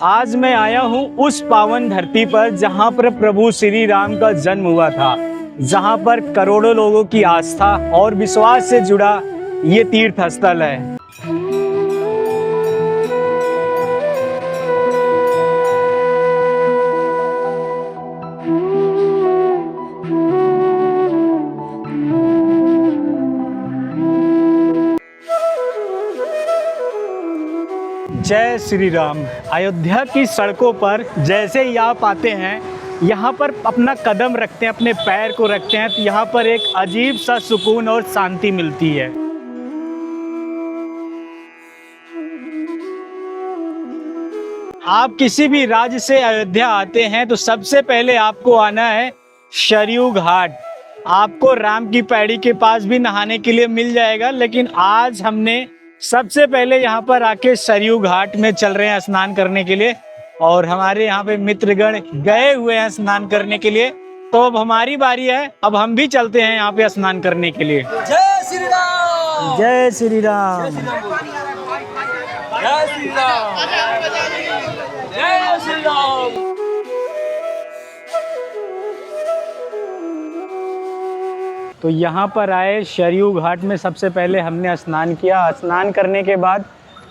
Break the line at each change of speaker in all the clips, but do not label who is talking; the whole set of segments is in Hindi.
आज मैं आया हूँ उस पावन धरती पर जहाँ पर प्रभु श्री राम का जन्म हुआ था, जहाँ पर करोड़ों लोगों की आस्था और विश्वास से जुड़ा ये तीर्थ स्थल है। जय श्री राम। अयोध्या की सड़कों पर जैसे ही आप आते हैं, यहाँ पर अपना कदम रखते हैं, अपने पैर को रखते हैं, तो यहाँ पर एक अजीब सा सुकून और शांति मिलती है। आप किसी भी राज्य से अयोध्या आते हैं तो सबसे पहले आपको आना है सरयू घाट। आपको राम की पैड़ी के पास भी नहाने के लिए मिल जाएगा, लेकिन आज हमने सबसे पहले यहाँ पर आके सरयू घाट में चल रहे हैं स्नान करने के लिए, और हमारे यहाँ पे मित्रगण गए हुए हैं स्नान करने के लिए। तो अब हमारी बारी है, अब हम भी चलते हैं यहाँ पे स्नान करने के लिए।
जय श्री राम।
जय श्री राम।
जय श्री राम। जय श्री राम।
तो यहाँ पर आए सरयू घाट में, सबसे पहले हमने स्नान किया। स्नान करने के बाद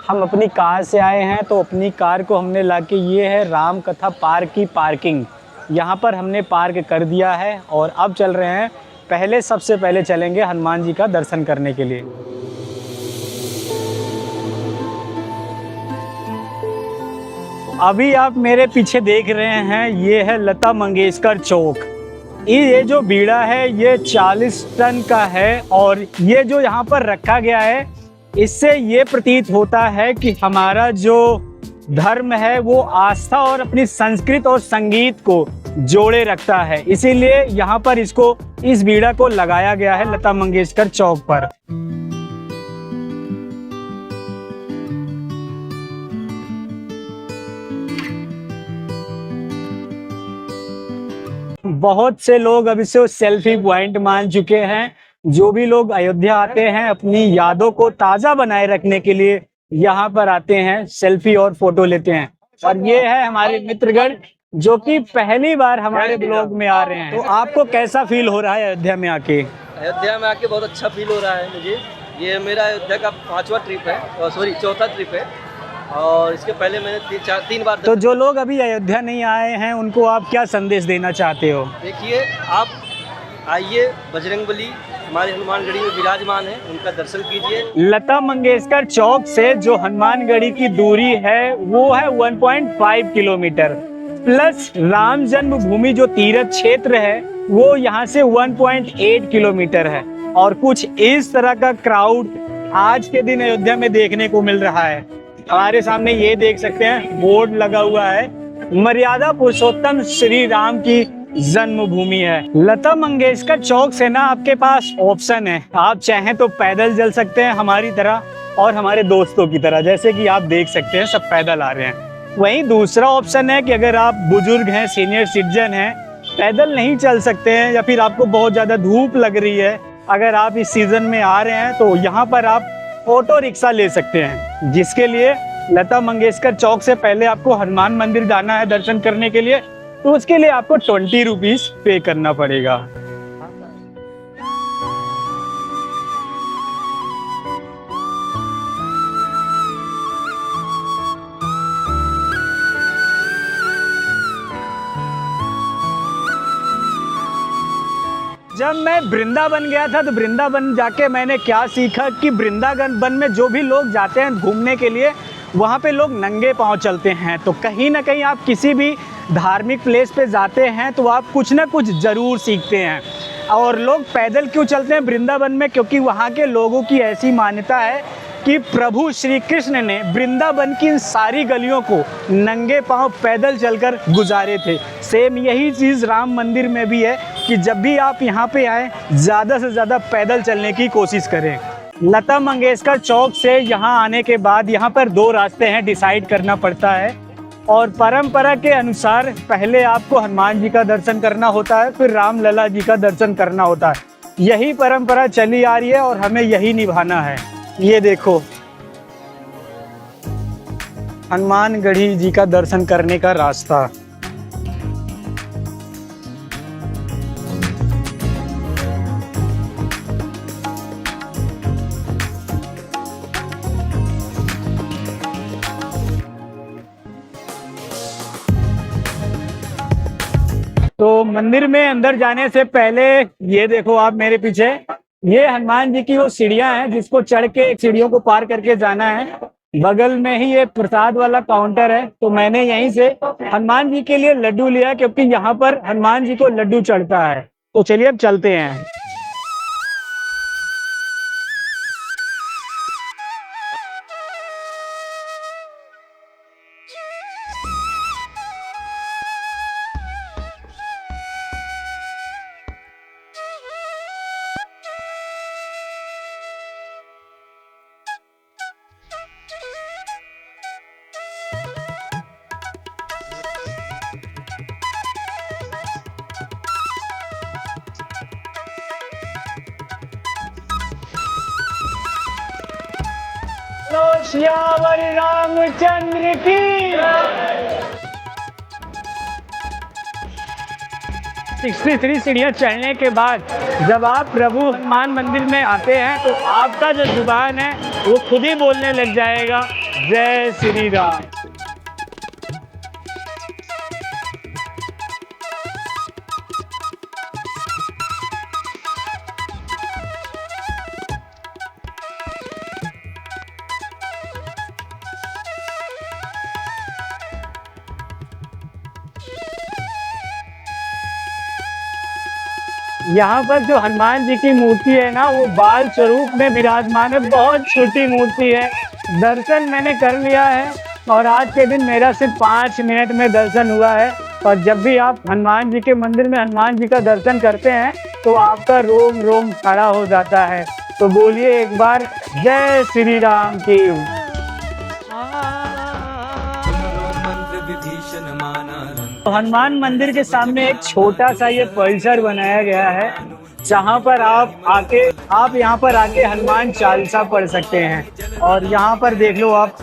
हम अपनी कार से आए हैं, तो अपनी कार को हमने लाके, ये है राम कथा पार्क की पार्किंग, यहाँ पर हमने पार्क कर दिया है। और अब चल रहे हैं, सबसे पहले चलेंगे हनुमान जी का दर्शन करने के लिए। अभी आप मेरे पीछे देख रहे हैं, ये है लता मंगेशकर चौक। ये जो बीड़ा है ये 40 टन का है, और ये जो यहाँ पर रखा गया है, इससे ये प्रतीत होता है कि हमारा जो धर्म है वो आस्था और अपनी संस्कृति और संगीत को जोड़े रखता है। इसीलिए यहाँ पर इस बीड़ा को लगाया गया है लता मंगेशकर चौक पर। बहुत से लोग अब इसे सेल्फी पॉइंट मान चुके हैं। जो भी लोग अयोध्या आते हैं, अपनी यादों को ताजा बनाए रखने के लिए यहाँ पर आते हैं, सेल्फी और फोटो लेते हैं। और ये है हमारे मित्रगण जो कि पहली बार हमारे ब्लॉग में आ रहे हैं। तो आपको कैसा फील हो रहा है अयोध्या में आके?
अयोध्या में आके बहुत अच्छा फील हो रहा है मुझे। ये मेरा अयोध्या का 5वां ट्रिप है, सॉरी 4था ट्रिप है, और इसके पहले मैंने 3 बार।
तो जो लोग अभी अयोध्या नहीं आए हैं उनको आप क्या संदेश देना चाहते हो?
देखिए, आप आइए, बजरंगबली हमारे हनुमानगढ़ी में विराजमान है, उनका दर्शन कीजिए।
लता मंगेशकर चौक से जो हनुमानगढ़ी की दूरी है वो है 1.5 किलोमीटर, प्लस राम जन्मभूमि जो तीर्थ क्षेत्र है वो यहाँ से 1.8 किलोमीटर है। और कुछ इस तरह का क्राउड आज के दिन अयोध्या में देखने को मिल रहा है। हमारे सामने ये देख सकते हैं, बोर्ड लगा हुआ है, मर्यादा पुरुषोत्तम श्री राम की जन्मभूमि है। लता मंगेशकर चौक से ना आपके पास ऑप्शन है, आप चाहें तो पैदल चल सकते हैं हमारी तरह और हमारे दोस्तों की तरह, जैसे कि आप देख सकते हैं सब पैदल आ रहे हैं। वहीं दूसरा ऑप्शन है कि अगर आप बुजुर्ग हैं, सीनियर सिटीजन हैं, पैदल नहीं चल सकते हैं, या फिर आपको बहुत ज्यादा धूप लग रही है, अगर आप इस सीजन में आ रहे हैं तो यहाँ पर आप ऑटो रिक्शा ले सकते हैं, जिसके लिए लता मंगेशकर चौक से पहले आपको हनुमान मंदिर जाना है दर्शन करने के लिए, तो उसके लिए आपको 20 रुपीज पे करना पड़ेगा। जब मैं वृंदावन गया था तो वृंदावन जाके मैंने क्या सीखा कि वृंदावन में जो भी लोग जाते हैं घूमने के लिए, वहाँ पे लोग नंगे पांव चलते हैं। तो कहीं ना कहीं आप किसी भी धार्मिक प्लेस पे जाते हैं तो आप कुछ ना कुछ ज़रूर सीखते हैं। और लोग पैदल क्यों चलते हैं वृंदावन में? क्योंकि वहाँ के लोगों की ऐसी मान्यता है कि प्रभु श्री कृष्ण ने वृंदावन की इन सारी गलियों को नंगे पांव पैदल चलकर गुजारे थे। सेम यही चीज़ राम मंदिर में भी है कि जब भी आप यहाँ पे आएँ, ज़्यादा से ज़्यादा पैदल चलने की कोशिश करें। लता मंगेशकर चौक से यहाँ आने के बाद यहाँ पर 2 रास्ते हैं, डिसाइड करना पड़ता है। और परंपरा के अनुसार पहले आपको हनुमान जी का दर्शन करना होता है, फिर राम लला जी का दर्शन करना होता है। यही परंपरा चली आ रही है और हमें यही निभाना है। ये देखो, हनुमानगढ़ी जी का दर्शन करने का रास्ता। तो मंदिर में अंदर जाने से पहले ये देखो आप मेरे पीछे, ये हनुमान जी की वो सीढ़ियां हैं जिसको चढ़ के सीढ़ियों को पार करके जाना है। बगल में ही ये प्रसाद वाला काउंटर है, तो मैंने यहीं से हनुमान जी के लिए लड्डू लिया क्योंकि यहाँ पर हनुमान जी को लड्डू चढ़ता है। तो चलिए अब चलते हैं। श्यावर रामचंद्र की 63 सीढ़ियां चढ़ने के बाद जब आप प्रभु हनुमान मंदिर में आते हैं तो आपका जो जुबान है वो खुद ही बोलने लग जाएगा, जय श्री राम। यहाँ पर जो हनुमान जी की मूर्ति है ना, वो बाल स्वरूप में विराजमान है, बहुत छोटी मूर्ति है। दर्शन मैंने कर लिया है और आज के दिन मेरा सिर्फ 5 मिनट में दर्शन हुआ है। और जब भी आप हनुमान जी के मंदिर में हनुमान जी का दर्शन करते हैं तो आपका रोम रोम खड़ा हो जाता है। तो बोलिए एक बार जय श्री राम की। हनुमान मंदिर के सामने एक छोटा सा ये परिसर बनाया गया है जहाँ पर आप यहाँ पर आके हनुमान चालीसा पढ़ सकते हैं। और यहाँ पर देख लो आप,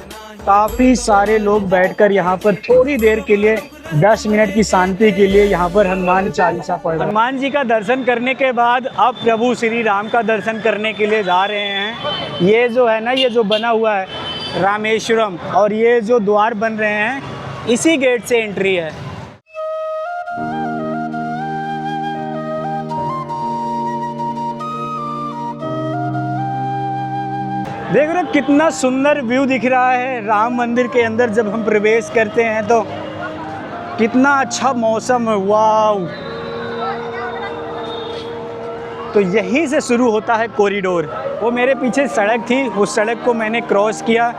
काफी सारे लोग बैठकर यहाँ पर थोड़ी देर के लिए 10 मिनट की शांति के लिए यहाँ पर हनुमान चालीसा पढ़ रहे हैं। हनुमान जी का दर्शन करने के बाद अब प्रभु श्री राम का दर्शन करने के लिए जा रहे हैं। ये जो है ना, ये जो बना हुआ है रामेश्वरम, और ये जो द्वार बन रहे हैं इसी गेट से एंट्री है। देख रहे हो कितना सुंदर व्यू दिख रहा है राम मंदिर के अंदर। जब हम प्रवेश करते हैं तो कितना अच्छा मौसम है, वाव। तो यहीं से शुरू होता है कॉरिडोर। वो मेरे पीछे सड़क थी, उस सड़क को मैंने क्रॉस किया।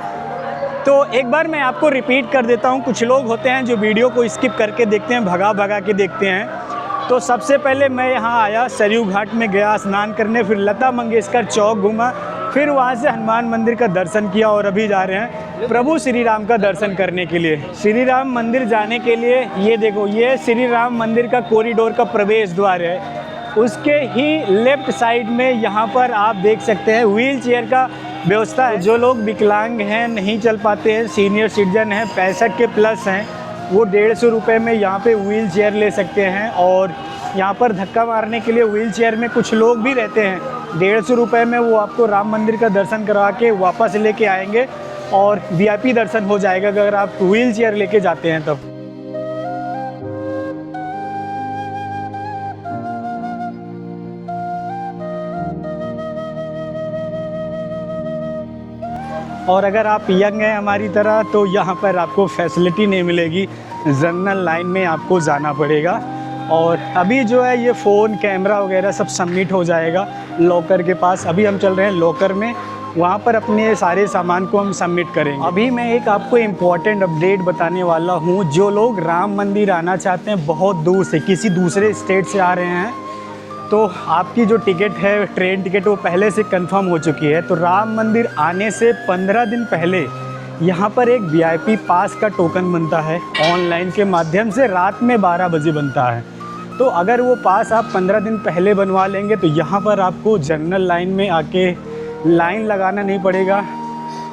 तो एक बार मैं आपको रिपीट कर देता हूँ। कुछ लोग होते हैं जो वीडियो को स्किप करके देखते हैं, भगा भगा के देखते हैं। तो सबसे पहले मैं यहाँ आया, सरयू घाट में गया स्नान करने, फिर लता मंगेशकर चौक घूमा, फिर वहाँ से हनुमान मंदिर का दर्शन किया और अभी जा रहे हैं प्रभु श्री राम का दर्शन करने के लिए। श्री राम मंदिर जाने के लिए ये देखो, ये श्री राम मंदिर का कॉरिडोर का प्रवेश द्वार है। उसके ही लेफ्ट साइड में यहाँ पर आप देख सकते हैं व्हील चेयर का व्यवस्था है। जो लोग विकलांग हैं, नहीं चल पाते हैं, सीनियर सिटीजन हैं, 65 के प्लस हैं, वो 150 रुपये में यहाँ पे व्हील चेयर ले सकते हैं। और यहाँ पर धक्का मारने के लिए व्हील चेयर में कुछ लोग भी रहते हैं, 150 रुपये में वो आपको राम मंदिर का दर्शन करा के वापस लेके आएंगे और VIP दर्शन हो जाएगा अगर आप व्हील चेयर लेके जाते हैं तब। और अगर आप यंग हैं हमारी तरह तो यहाँ पर आपको फैसिलिटी नहीं मिलेगी, जनरल लाइन में आपको जाना पड़ेगा। और अभी जो है ये फ़ोन कैमरा वगैरह सब सबमिट हो जाएगा लॉकर के पास। अभी हम चल रहे हैं लॉकर में, वहाँ पर अपने सारे सामान को हम सबमिट करेंगे। अभी मैं एक आपको इम्पॉर्टेंट अपडेट बताने वाला हूँ। जो लोग राम मंदिर आना चाहते हैं बहुत दूर से, किसी दूसरे स्टेट से आ रहे हैं, तो आपकी जो टिकट है, ट्रेन टिकट, वो पहले से कंफर्म हो चुकी है। तो राम मंदिर आने से 15 दिन पहले यहाँ पर एक VIP पास का टोकन बनता है, ऑनलाइन के माध्यम से रात में 12 बजे बनता है। तो अगर वो पास आप 15 दिन पहले बनवा लेंगे तो यहाँ पर आपको जनरल लाइन में आके लाइन लगाना नहीं पड़ेगा।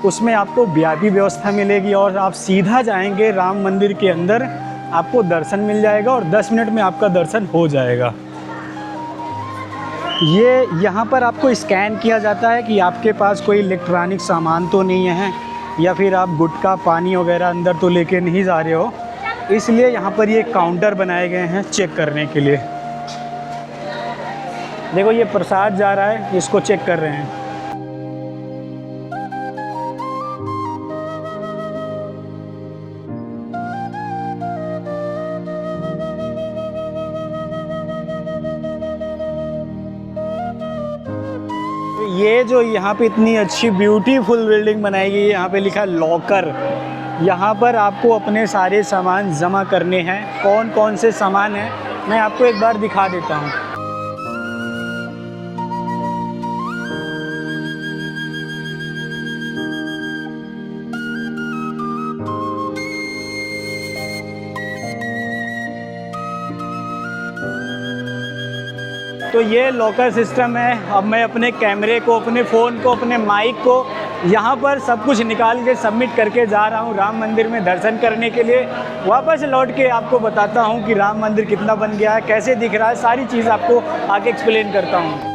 उसमें आपको वीआईपी व्यवस्था मिलेगी और आप सीधा जाएंगे राम मंदिर के अंदर, आपको दर्शन मिल जाएगा और 10 मिनट में आपका दर्शन हो जाएगा। ये यहाँ पर आपको स्कैन किया जाता है कि आपके पास कोई इलेक्ट्रॉनिक सामान तो नहीं है या फिर आप गुटखा पानी वगैरह अंदर तो लेके नहीं जा रहे हो, इसलिए यहाँ पर ये काउंटर बनाए गए हैं चेक करने के लिए। देखो ये प्रसाद जा रहा है, इसको चेक कर रहे हैं। ये जो यहाँ पे इतनी अच्छी ब्यूटीफुल बिल्डिंग बनाई गई है, यहाँ पे लिखा है लॉकर। यहाँ पर आपको अपने सारे सामान जमा करने हैं। कौन कौन से सामान हैं मैं आपको एक बार दिखा देता हूँ। तो ये लॉकर सिस्टम है। अब मैं अपने कैमरे को, अपने फ़ोन को, अपने माइक को यहाँ पर सब कुछ निकाल के सबमिट करके जा रहा हूँ राम मंदिर में दर्शन करने के लिए। वापस लौट के आपको बताता हूँ कि राम मंदिर कितना बन गया है, कैसे दिख रहा है, सारी चीज़ आपको आगे एक्सप्लेन करता हूँ।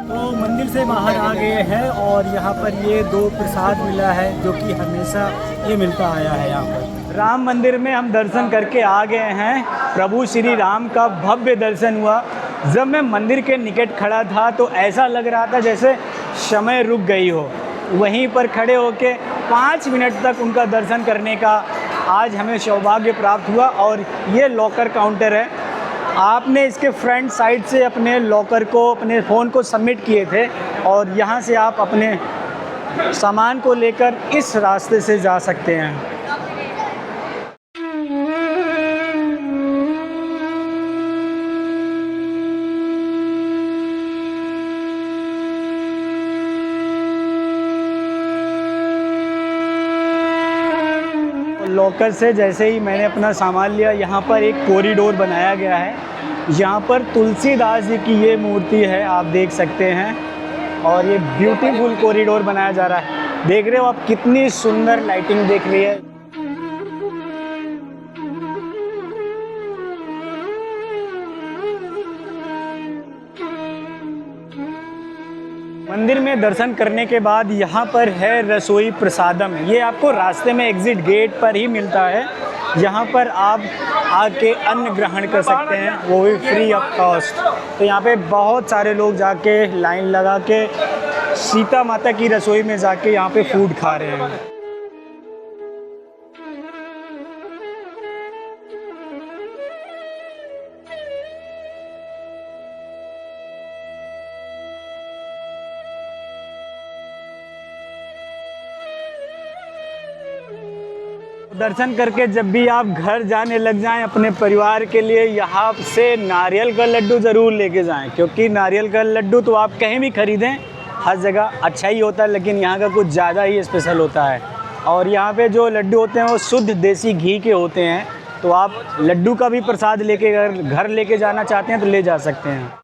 तो मंदिर से बाहर आ गए हैं और यहाँ पर ये 2 प्रसाद मिला है जो कि हमेशा ये मिलता आया है। यहाँ पर राम मंदिर में हम दर्शन करके आ गए हैं। प्रभु श्री राम का भव्य दर्शन हुआ। जब मैं मंदिर के निकट खड़ा था तो ऐसा लग रहा था जैसे समय रुक गई हो। वहीं पर खड़े होके 5 मिनट तक उनका दर्शन करने का आज हमें सौभाग्य प्राप्त हुआ। और ये लॉकर काउंटर है। आपने इसके फ्रंट साइड से अपने लॉकर को, अपने फ़ोन को सबमिट किए थे और यहाँ से आप अपने सामान को लेकर इस रास्ते से जा सकते हैं। लॉकर से जैसे ही मैंने अपना सामान लिया, यहाँ पर एक कॉरिडोर बनाया गया है। यहाँ पर तुलसीदास जी की ये मूर्ति है, आप देख सकते हैं। और ये ब्यूटीफुल कॉरिडोर बनाया जा रहा है। देख रहे हो आप कितनी सुंदर लाइटिंग देख रही है। मंदिर में दर्शन करने के बाद यहाँ पर है रसोई प्रसादम। ये आपको रास्ते में एग्ज़िट गेट पर ही मिलता है। यहाँ पर आप आके अन्न ग्रहण कर सकते हैं, वो भी फ्री ऑफ कॉस्ट। तो यहाँ पे बहुत सारे लोग जाके लाइन लगा के सीता माता की रसोई में जाके यहाँ पे फूड खा रहे हैं। दर्शन करके जब भी आप घर जाने लग जाएं अपने परिवार के लिए, यहाँ से नारियल का लड्डू ज़रूर लेके जाएं। क्योंकि नारियल का लड्डू तो आप कहीं भी ख़रीदें हर जगह अच्छा ही होता है, लेकिन यहाँ का कुछ ज़्यादा ही स्पेशल होता है। और यहाँ पे जो लड्डू होते हैं वो शुद्ध देसी घी के होते हैं। तो आप लड्डू का भी प्रसाद लेके घर लेके जाना चाहते हैं तो ले जा सकते हैं।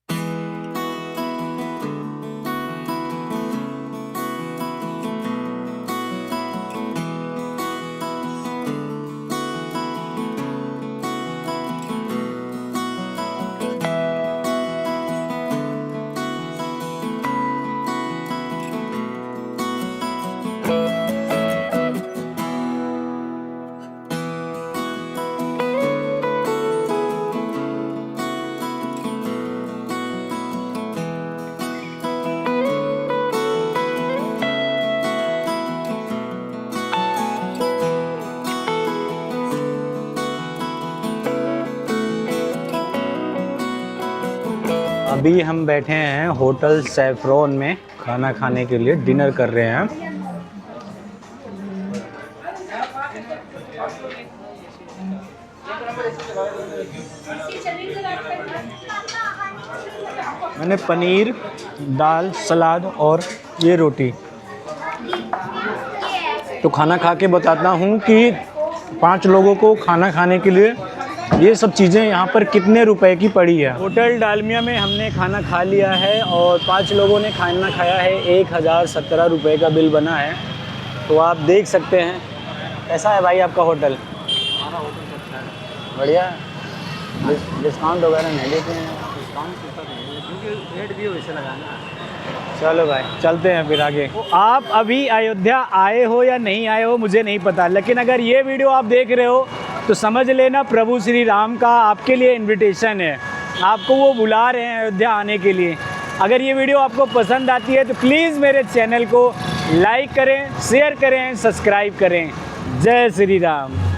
अभी हम बैठे हैं होटल सैफरॉन में खाना खाने के लिए, डिनर कर रहे हैं। मैंने पनीर, दाल, सलाद और ये रोटी। तो खाना खा के बताता हूँ कि 5 लोगों को खाना खाने के लिए ये सब चीज़ें यहाँ पर कितने रुपए की पड़ी है। होटल डालमिया में हमने खाना खा लिया है और 5 लोगों ने खाना खाया है। 1017 रुपये का बिल बना है। तो आप देख सकते हैं। कैसा है भाई आपका होटल?
हमारा होटल अच्छा है,
बढ़िया। डिस्काउंट वगैरह नहीं देते हैं?
डिस्काउंट तो नहीं है क्योंकि रेट भी वैसे लगाना है।
चलो भाई चलते हैं फिर आगे। तो आप अभी अयोध्या आए हो या नहीं आए हो मुझे नहीं पता, लेकिन अगर ये वीडियो आप देख रहे हो तो समझ लेना प्रभु श्री राम का आपके लिए इनविटेशन है। आपको वो बुला रहे हैं अयोध्या आने के लिए। अगर ये वीडियो आपको पसंद आती है तो प्लीज़ मेरे चैनल को लाइक करें, शेयर करें, सब्सक्राइब करें। जय श्री राम।